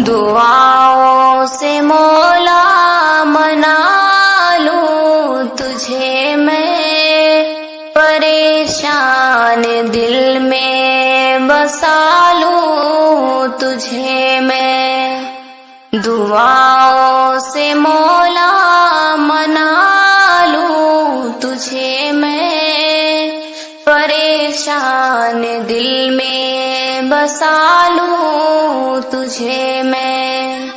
دعاؤں سے مولا منا لوں تجھے میں، پریشان دل میں بسا لوں تجھے میں، دعاؤں سے مولا منا لوں تجھے میں، پریشان دل میں بسا لوں تجھے میں،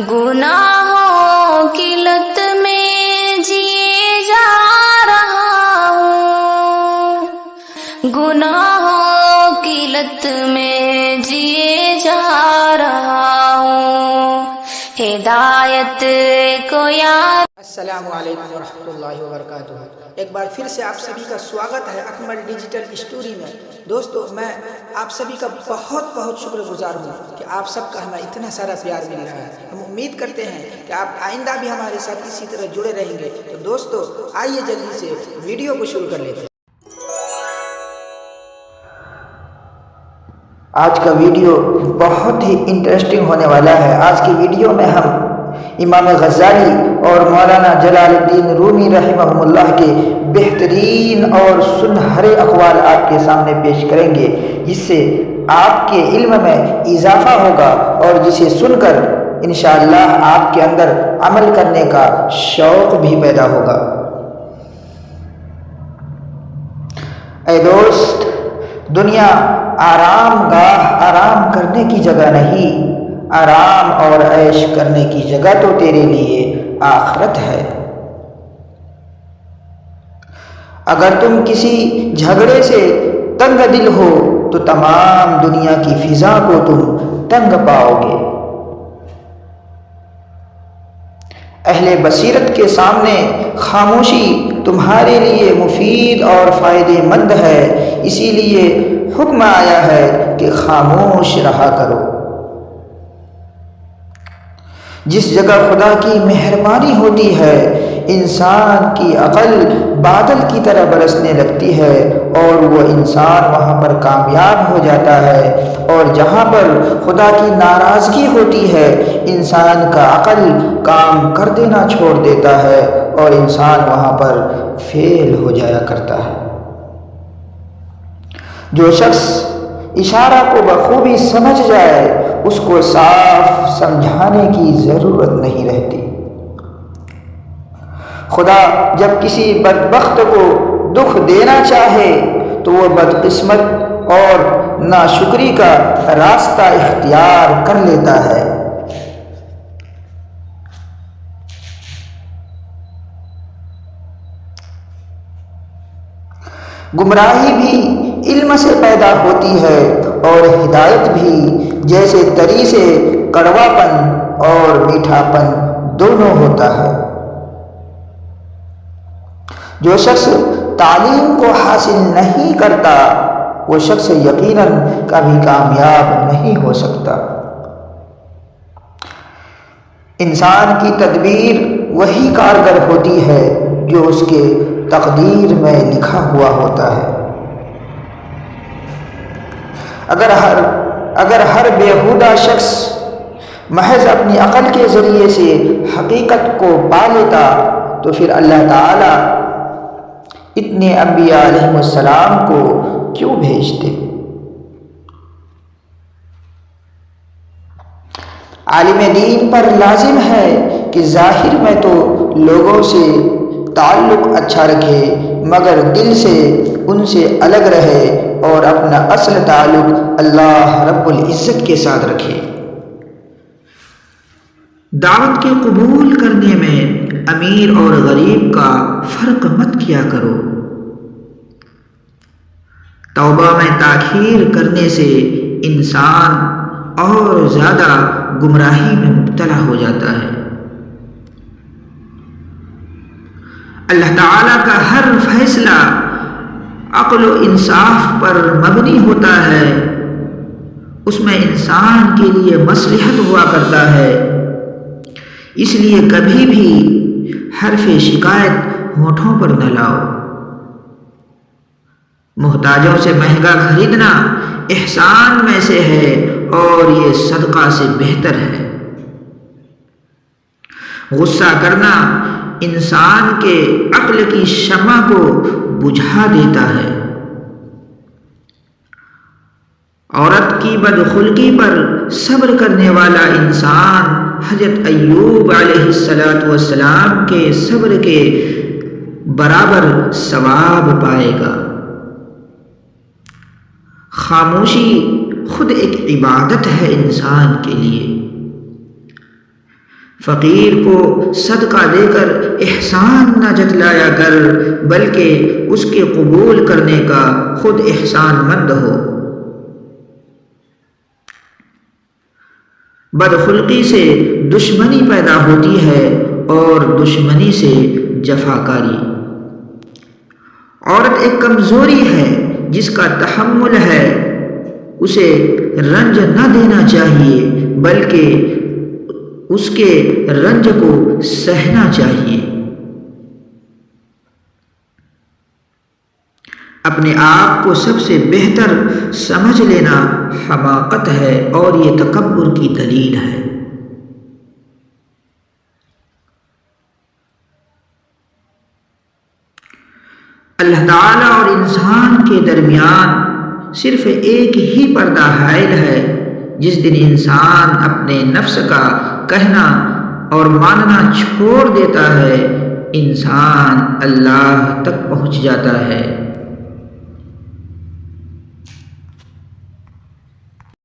گناہوں کی لت میں جیے جا رہا ہوں، گناہوں کی لت میں جیے جا رہا ہوں، ہدایت کو یاد۔ السلام علیکم ورحمۃ اللہ وبرکاتہ۔ ایک بار پھر سے آپ سبھی کا سواگت ہے اکمل ڈیجیٹل اسٹوری میں۔ دوستو، میں آپ سبھی کا بہت بہت شکر گزار ہوں کہ آپ سب کا ہمیں اتنا سارا پیار مل رہا ہے۔ ہم امید کرتے ہیں کہ آپ آئندہ بھی ہمارے ساتھ اسی طرح جڑے رہیں گے۔ تو دوستو، آئیے جلدی سے ویڈیو کو شروع کر لیتے ہیں۔ آج کا ویڈیو بہت ہی انٹرسٹنگ ہونے والا ہے۔ آج کی ویڈیو میں ہم امام غزالی اور مولانا جلال الدین رومی رحمہ اللہ کے بہترین اور سنہرے اقوال آپ کے سامنے پیش کریں گے، جس سے آپ کے علم میں اضافہ ہوگا اور جسے سن کر انشاءاللہ آپ کے اندر عمل کرنے کا شوق بھی پیدا ہوگا۔ اے دوست، دنیا آرام گاہ، آرام کرنے کی جگہ نہیں، آرام اور عیش کرنے کی جگہ تو تیرے لیے آخرت ہے۔ اگر تم کسی جھگڑے سے تنگ دل ہو تو تمام دنیا کی فضا کو تم تنگ پاؤ گے۔ اہل بصیرت کے سامنے خاموشی تمہارے لیے مفید اور فائدہ مند ہے، اسی لیے حکم آیا ہے کہ خاموش رہا کرو۔ جس جگہ خدا کی مہربانی ہوتی ہے، انسان کی عقل بادل کی طرح برسنے لگتی ہے اور وہ انسان وہاں پر کامیاب ہو جاتا ہے، اور جہاں پر خدا کی ناراضگی ہوتی ہے، انسان کا عقل کام کر دینا چھوڑ دیتا ہے اور انسان وہاں پر فیل ہو جایا کرتا ہے۔ جو شخص اشارہ کو بخوبی سمجھ جائے، اس کو صاف سمجھانے کی ضرورت نہیں رہتی۔ خدا جب کسی بدبخت کو دکھ دینا چاہے تو وہ بدقسمت اور ناشکری کا راستہ اختیار کر لیتا ہے۔ گمراہی بھی علم سے پیدا ہوتی ہے اور ہدایت بھی، جیسے تری سے کڑوا پن اور میٹھا پن دونوں ہوتا ہے۔ جو شخص تعلیم کو حاصل نہیں کرتا، وہ شخص یقیناً کبھی کامیاب نہیں ہو سکتا۔ انسان کی تدبیر وہی کارگر ہوتی ہے جو اس کے تقدیر میں لکھا ہوا ہوتا ہے۔ اگر ہر بیہودہ شخص محض اپنی عقل کے ذریعے سے حقیقت کو پا لیتا تو پھر اللہ تعالیٰ اتنے انبیاء علیہ السلام کو کیوں بھیجتے؟ عالم دین پر لازم ہے کہ ظاہر میں تو لوگوں سے تعلق اچھا رکھے، مگر دل سے ان سے الگ رہے اور اپنا اصل تعلق اللہ رب العزت کے ساتھ رکھے۔ دعوت کے قبول کرنے میں امیر اور غریب کا فرق مت کیا کرو۔ توبہ میں تاخیر کرنے سے انسان اور زیادہ گمراہی میں مبتلا ہو جاتا ہے۔ اللہ تعالیٰ کا ہر فیصلہ عقل و انصاف پر مبنی ہوتا ہے، اس میں انسان کے لیے مصلحت ہوا کرتا ہے۔ اس لیے کبھی بھی حرف شکایت ہونٹوں پر نہ لاؤ۔ محتاجوں سے مہنگا خریدنا احسان میں سے ہے اور یہ صدقہ سے بہتر ہے۔ غصہ کرنا انسان کے عقل کی شمع کو بجھا دیتا ہے۔ عورت کی بدخلقی پر صبر کرنے والا انسان حضرت ایوب علیہ السلام کے صبر کے برابر ثواب پائے گا۔ خاموشی خود ایک عبادت ہے انسان کے لیے۔ فقیر کو صدقہ دے کر احسان نہ جتلایا کر، بلکہ اس کے قبول کرنے کا خود احسان مند ہو۔ بدخلقی سے دشمنی پیدا ہوتی ہے اور دشمنی سے جفاکاری۔ عورت ایک کمزوری ہے جس کا تحمل ہے، اسے رنج نہ دینا چاہیے بلکہ اس کے رنج کو سہنا چاہیے۔ اپنے آپ کو سب سے بہتر سمجھ لینا حماقت ہے اور یہ تکبر کی دلیل ہے۔ اللہ تعالیٰ اور انسان کے درمیان صرف ایک ہی پردہ حائل ہے۔ جس دن انسان اپنے نفس کا کہنا اور ماننا چھوڑ دیتا ہے، انسان اللہ تک پہنچ جاتا ہے۔